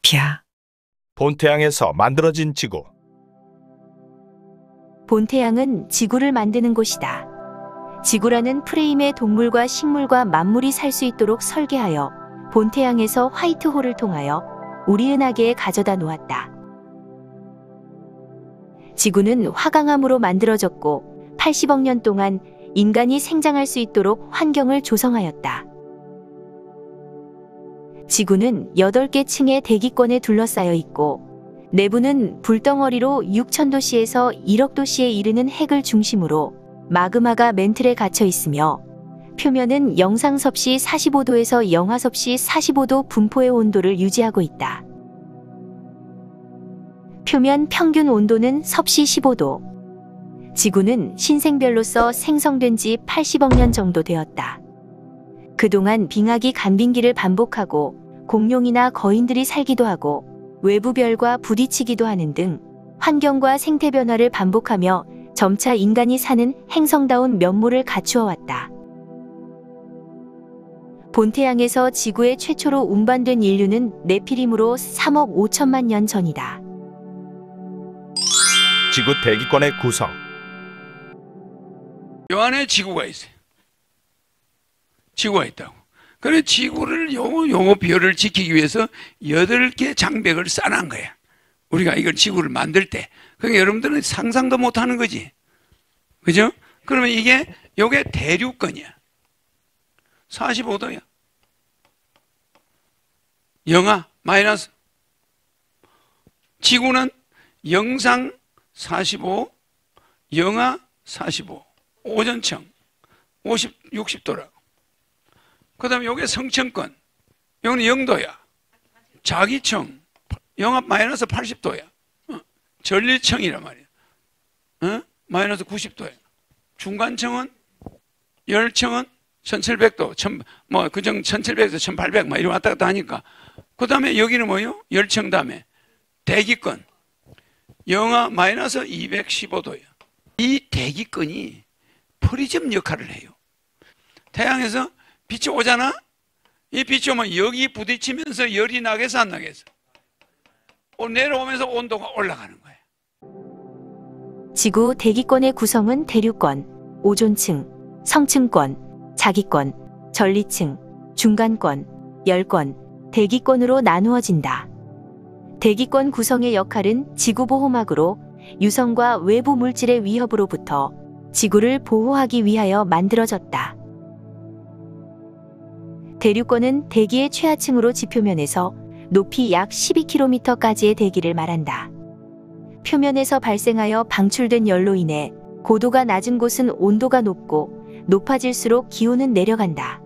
필라델피아. 본태양에서 만들어진 지구. 본태양은 지구를 만드는 곳이다. 지구라는 프레임에 동물과 식물과 만물이 살 수 있도록 설계하여 본태양에서 화이트홀을 통하여 우리 은하계에 가져다 놓았다. 지구는 화강암으로 만들어졌고 80억 년 동안 인간이 생장할 수 있도록 환경을 조성하였다. 지구는 8개 층의 대기권에 둘러싸여 있고 내부는 불덩어리로 6,000도씨에서 1억 도씨에 이르는 핵을 중심으로 마그마가 멘틀에 갇혀 있으며 표면은 영상 섭씨 45도에서 영하 섭씨 45도 분포의 온도를 유지하고 있다. 표면 평균 온도는 섭씨 15도. 지구는 신생별로서 생성된 지 80억 년 정도 되었다. 그동안 빙하기 간빙기를 반복하고 공룡이나 거인들이 살기도 하고 외부 별과 부딪히기도 하는 등 환경과 생태 변화를 반복하며 점차 인간이 사는 행성다운 면모를 갖추어 왔다. 본태양에서 지구에 최초로 운반된 인류는 네피림으로 3억 5천만 년 전이다. 지구 대기권의 구성. 요 안에 지구가 있어요. 지구가 있다고. 그래 지구를 요 별을 지키기 위해서 8개 장벽을 쌓아놓은 거야. 우리가 이걸 지구를 만들 때. 그러니까 여러분들은 상상도 못하는 거지. 그죠? 그러면 요게 대륙권이야. 45도야. 영하 마이너스. 지구는 영상 45, 영하 45. 오전청 50, 60도라고. 그 다음에 요게 성층권. 요거는 0도야. 자기청 영하 마이너스 80도야. 전리청이란 말이야. 마이너스 90도야. 중간청은 열청은 1700도, 그정 1700에서 1800 막 이런 왔다 갔다 하니까. 그 다음에 여기는 뭐요? 열청 다음에 대기권 영하 마이너스 215도야. 이 대기권이 프리즘 역할을 해요. 태양에서 빛이 오잖아? 이 빛이 오면 여기 부딪히면서 열이 나겠어 안 나겠어? 내려오면서 온도가 올라가는 거야. 지구 대기권의 구성은 대륙권, 오존층, 성층권, 자기권, 전리층, 중간권, 열권, 대기권으로 나누어진다. 대기권 구성의 역할은 지구 보호막으로 유성과 외부 물질의 위협으로부터 지구를 보호하기 위하여 만들어졌다. 대륙권은 대기의 최하층으로 지표면에서 높이 약 12km까지의 대기를 말한다. 표면에서 발생하여 방출된 열로 인해 고도가 낮은 곳은 온도가 높고 높아질수록 기온은 내려간다.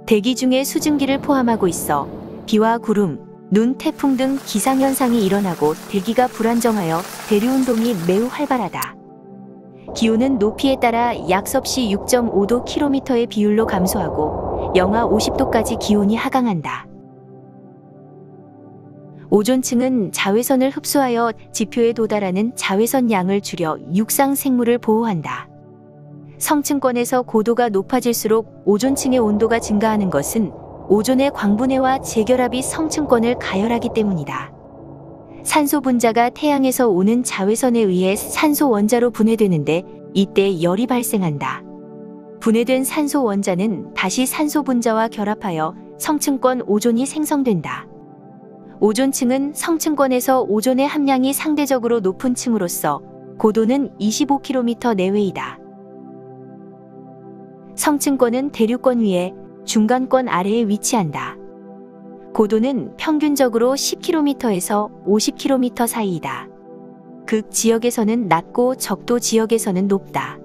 대기 중에 수증기를 포함하고 있어 비와 구름, 눈, 태풍 등 기상현상이 일어나고 대기가 불안정하여 대류운동이 매우 활발하다. 기온은 높이에 따라 약 섭씨 6.5도 km의 비율로 감소하고 영하 50도까지 기온이 하강한다. 오존층은 자외선을 흡수하여 지표에 도달하는 자외선 양을 줄여 육상 생물을 보호한다. 성층권에서 고도가 높아질수록 오존층의 온도가 증가하는 것은 오존의 광분해와 재결합이 성층권을 가열하기 때문이다. 산소 분자가 태양에서 오는 자외선에 의해 산소 원자로 분해되는데 이때 열이 발생한다. 분해된 산소 원자는 다시 산소 분자와 결합하여 성층권 오존이 생성된다. 오존층은 성층권에서 오존의 함량이 상대적으로 높은 층으로서 고도는 25km 내외이다. 성층권은 대륙권 위에 중간권 아래에 위치한다. 고도는 평균적으로 10km에서 50km 사이이다. 극 지역에서는 낮고 적도 지역에서는 높다.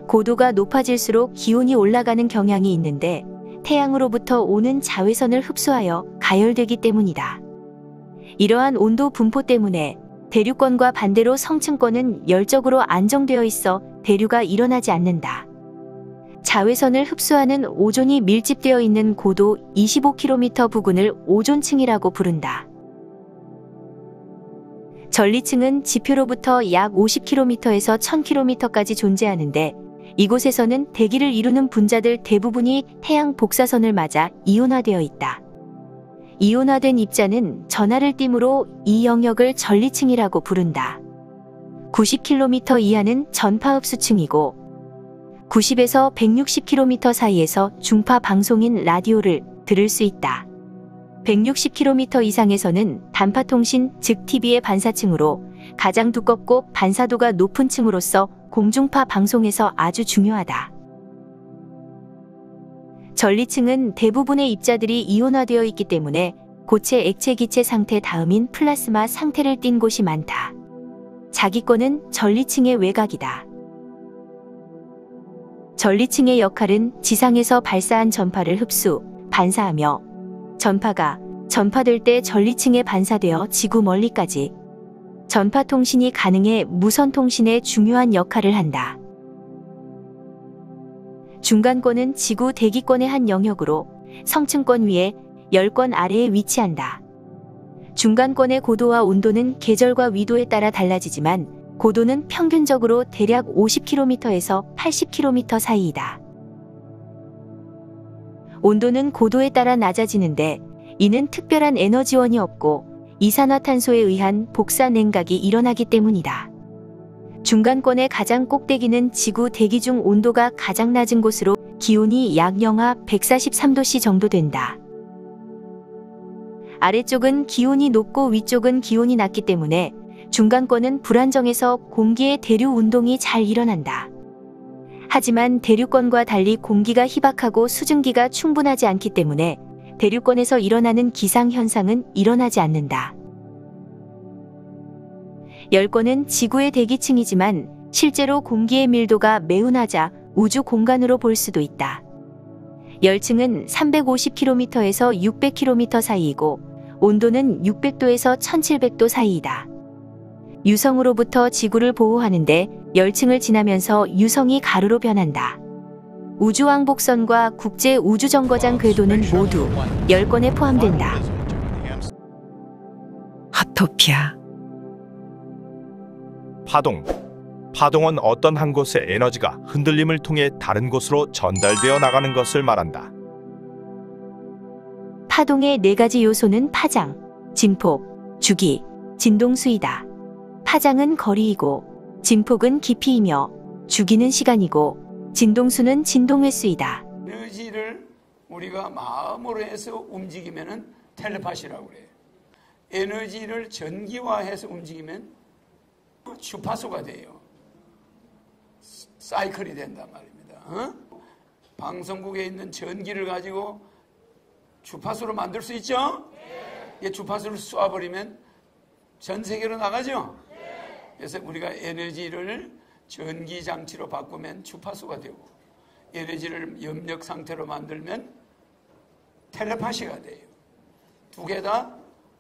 고도가 높아질수록 기온이 올라가는 경향이 있는데 태양으로부터 오는 자외선을 흡수하여 가열되기 때문이다. 이러한 온도 분포 때문에 대륙권과 반대로 성층권은 열적으로 안정되어 있어 대류가 일어나지 않는다. 자외선을 흡수하는 오존이 밀집되어 있는 고도 25km 부근을 오존층이라고 부른다. 전리층은 지표로부터 약 50km에서 1000km까지 존재하는데 이곳에서는 대기를 이루는 분자들 대부분이 태양 복사선을 맞아 이온화되어 있다. 이온화된 입자는 전하를 띠므로 이 영역을 전리층이라고 부른다. 90km 이하는 전파 흡수층이고 90에서 160km 사이에서 중파 방송인 라디오를 들을 수 있다. 160km 이상에서는 단파통신 즉 TV의 반사층으로 가장 두껍고 반사도가 높은 층으로서 공중파 방송에서 아주 중요하다. 전리층은 대부분의 입자들이 이온화되어 있기 때문에 고체 액체 기체 상태 다음인 플라스마 상태를 띈 곳이 많다. 자기권은 전리층의 외곽이다. 전리층의 역할은 지상에서 발사한 전파를 흡수, 반사하며 전파가 전파될 때 전리층에 반사되어 지구 멀리까지 전파 통신이 가능해 무선 통신에 중요한 역할을 한다. 중간권은 지구 대기권의 한 영역으로 성층권 위에 열권 아래에 위치한다. 중간권의 고도와 온도는 계절과 위도에 따라 달라지지만 고도는 평균적으로 대략 50km에서 80km 사이이다. 온도는 고도에 따라 낮아지는데 이는 특별한 에너지원이 없고 이산화탄소에 의한 복사 냉각이 일어나기 때문이다. 중간권의 가장 꼭대기는 지구 대기 중 온도가 가장 낮은 곳으로 기온이 약 영하 143도씨 정도 된다. 아래쪽은 기온이 높고 위쪽은 기온이 낮기 때문에 중간권은 불안정해서 공기의 대류 운동이 잘 일어난다. 하지만 대류권과 달리 공기가 희박하고 수증기가 충분하지 않기 때문에 대류권에서 일어나는 기상현상은 일어나지 않는다. 열권은 지구의 대기층이지만 실제로 공기의 밀도가 매우 낮아 우주 공간으로 볼 수도 있다. 열층은 350km에서 600km 사이이고 온도는 600도에서 1700도 사이이다. 유성으로부터 지구를 보호하는데 열층을 지나면서 유성이 가루로 변한다. 우주왕복선과 국제우주정거장 궤도는 모두 열권에 포함된다. 하토피아. 파동. 파동은 어떤 한 곳의 에너지가 흔들림을 통해 다른 곳으로 전달되어 나가는 것을 말한다. 파동의 네 가지 요소는 파장, 진폭, 주기, 진동수이다. 파장은 거리이고 진폭은 깊이이며 주기는 시간이고 진동수는 진동횟수이다. 에너지를 우리가 마음으로 해서 움직이면은 텔레파시라고 그래요. 에너지를 전기화해서 움직이면 주파수가 돼요. 사이클이 된단 말입니다. 방송국에 있는 전기를 가지고 주파수로 만들 수 있죠? 네. 주파수를 쏴버리면 전 세계로 나가죠? 네. 그래서 우리가 에너지를 전기장치로 바꾸면 주파수가 되고 에너지를 염력 상태로 만들면 텔레파시가 돼요. 두 개 다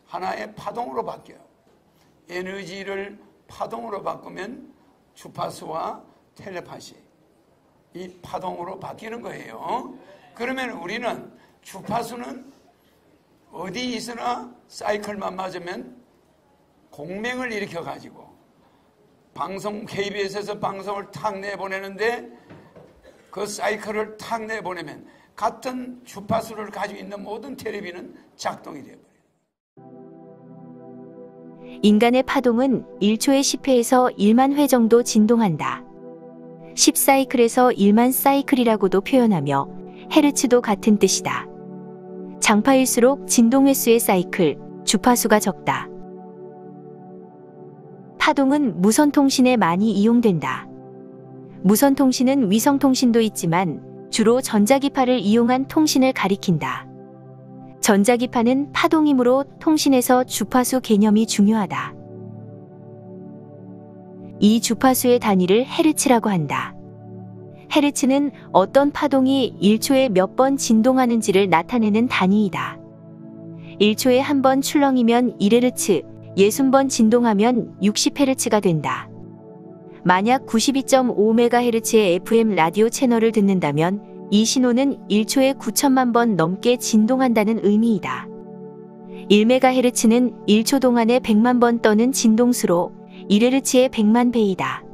하나의 파동으로 바뀌어요. 에너지를 파동으로 바꾸면 주파수와 텔레파시, 이 파동으로 바뀌는 거예요. 그러면 우리는 주파수는 어디 있으나 사이클만 맞으면 공명을 일으켜 가지고 방송 KBS에서 방송을 탁 내보내는데 그 사이클을 탁 내보내면 같은 주파수를 가지고 있는 모든 텔레비는 작동이 되어버려요. 인간의 파동은 1초에 10회에서 1만 회 정도 진동한다. 10사이클에서 1만 사이클이라고도 표현하며 헤르츠도 같은 뜻이다. 장파일수록 진동횟수의 사이클, 주파수가 적다. 파동은 무선통신에 많이 이용된다. 무선통신은 위성통신도 있지만 주로 전자기파를 이용한 통신을 가리킨다. 전자기파는 파동이므로 통신에서 주파수 개념이 중요하다. 이 주파수의 단위를 헤르츠라고 한다. 헤르츠는 어떤 파동이 1초에 몇 번 진동하는지를 나타내는 단위이다. 1초에 한 번 출렁이면 1헤르츠, 60번 진동하면 60헤르츠가 된다. 만약 92.5MHz의 FM 라디오 채널을 듣는다면 이 신호는 1초에 9천만 번 넘게 진동한다는 의미이다. 1MHz는 1초 동안에 100만 번 떠는 진동수로 1Hz의 100만 배이다.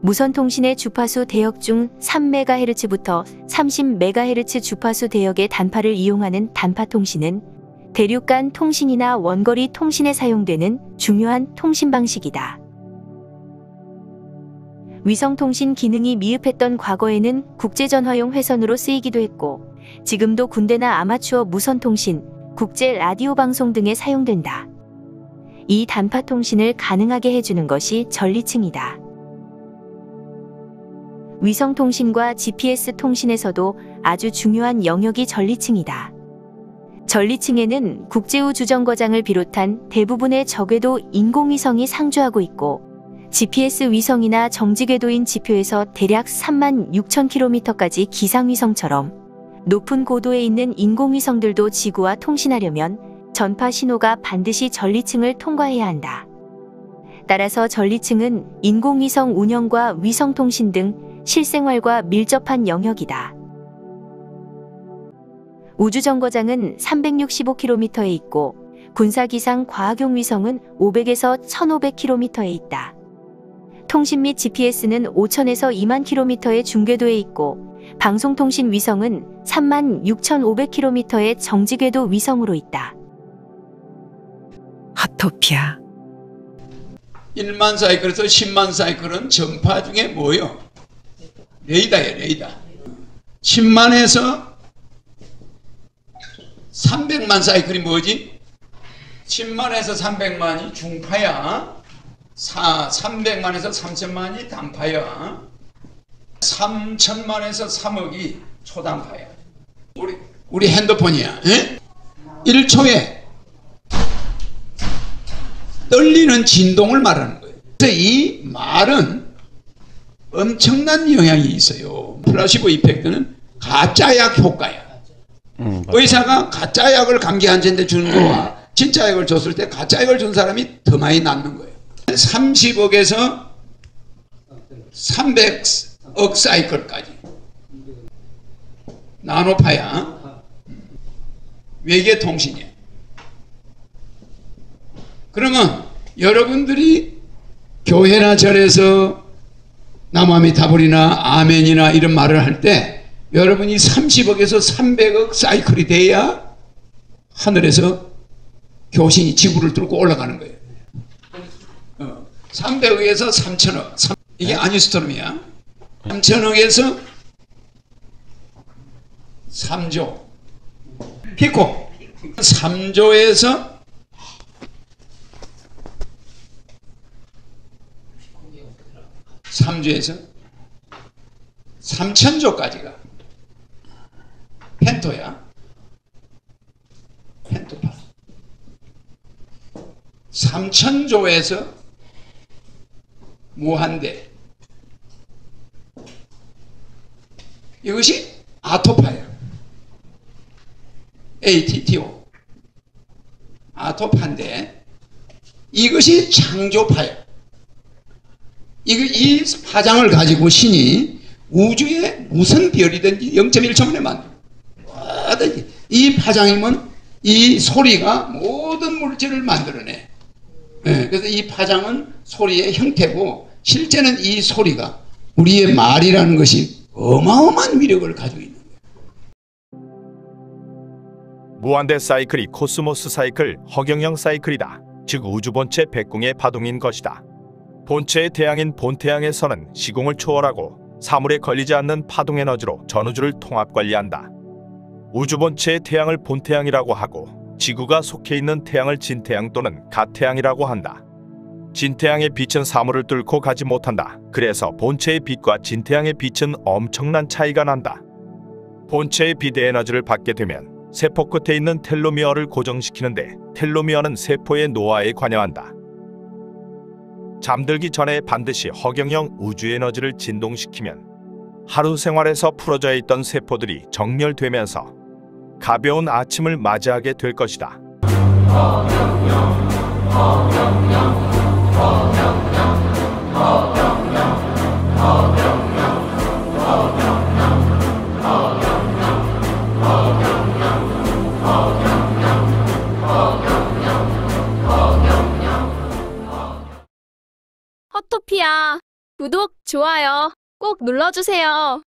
무선통신의 주파수 대역 중 3MHz부터 30MHz 주파수 대역의 단파를 이용하는 단파통신은 대륙 간 통신이나 원거리 통신에 사용되는 중요한 통신 방식이다. 위성통신 기능이 미흡했던 과거에는 국제전화용 회선으로 쓰이기도 했고, 지금도 군대나 아마추어 무선통신, 국제 라디오 방송 등에 사용된다. 이 단파통신을 가능하게 해주는 것이 전리층이다. 위성통신과 GPS 통신에서도 아주 중요한 영역이 전리층이다. 전리층에는 국제우주정거장을 비롯한 대부분의 저궤도 인공위성이 상주하고 있고, GPS 위성이나 정지궤도인 지표에서 대략 36,000km까지 기상위성처럼 높은 고도에 있는 인공위성들도 지구와 통신하려면 전파 신호가 반드시 전리층을 통과해야 한다. 따라서 전리층은 인공위성 운영과 위성통신 등 실생활과 밀접한 영역이다. 우주정거장은 365km에 있고, 군사기상 과학용 위성은 500에서 1500km에 있다. 통신 및 GPS는 5000에서 2만 km의 중궤도에 있고, 방송통신 위성은 36,500km의 정지궤도 위성으로 있다. 하토피아. 1만 사이클에서 10만 사이클은 전파 중에 뭐요? 레이더예요, 레이더. 10만에서 300만 사이클이 뭐지? 10만에서 300만이 중파야. 300만에서 3000만이 단파야. 3000만에서 3억이 초단파야. 우리 핸드폰이야. 에? 1초에 떨리는 진동을 말하는 거예요. 그래서 이 말은 엄청난 영향이 있어요. 플라시보 이펙트는 가짜약 효과야. 의사가 가짜약을 감기 환자한테 주는 거와 진짜 약을 줬을 때 가짜약을 준 사람이 더 많이 낫는 거예요. 30억에서 300억 사이클까지 나노파야. 외계통신이야. 그러면 여러분들이 교회나 절에서 나무아미타불이나 아멘이나 이런 말을 할 때 여러분이 30억에서 300억 사이클이 돼야 하늘에서 교신이 지구를 뚫고 올라가는 거예요. 300억에서 3천억. 이게 아니스토름이야. 3천억에서 3조. 피코. 3조에서 3조에서 3천조까지가 펜토야. 펜토파. 3천조에서 무한대. 이것이 아토파야. ATTO. 아토파인데 이것이 창조파야. 이 파장을 가지고 신이 우주에 무슨 별이든지 0.1초 만에 만들어. 뭐든지 이 파장이면 이 소리가 모든 물질을 만들어내. 네, 그래서 이 파장은 소리의 형태고 실제는 이 소리가 우리의 말이라는 것이 어마어마한 위력을 가지고 있는 거예요. 무한대 사이클이 코스모스 사이클, 허경영 사이클이다. 즉 우주 본체 백궁의 파동인 것이다. 본체의 태양인 본태양에서는 시공을 초월하고 사물에 걸리지 않는 파동 에너지로 전우주를 통합 관리한다. 우주 본체의 태양을 본태양이라고 하고 지구가 속해 있는 태양을 진태양 또는 가태양이라고 한다. 진태양의 빛은 사물을 뚫고 가지 못한다. 그래서 본체의 빛과 진태양의 빛은 엄청난 차이가 난다. 본체의 빛 에너지를 받게 되면 세포 끝에 있는 텔로미어를 고정시키는데 텔로미어는 세포의 노화에 관여한다. 잠들기 전에 반드시 허경영 우주 에너지를 진동시키면 하루 생활에서 풀어져 있던 세포들이 정렬되면서 가벼운 아침을 맞이하게 될 것이다. 허토피아 구독, 좋아요 꼭 눌러주세요.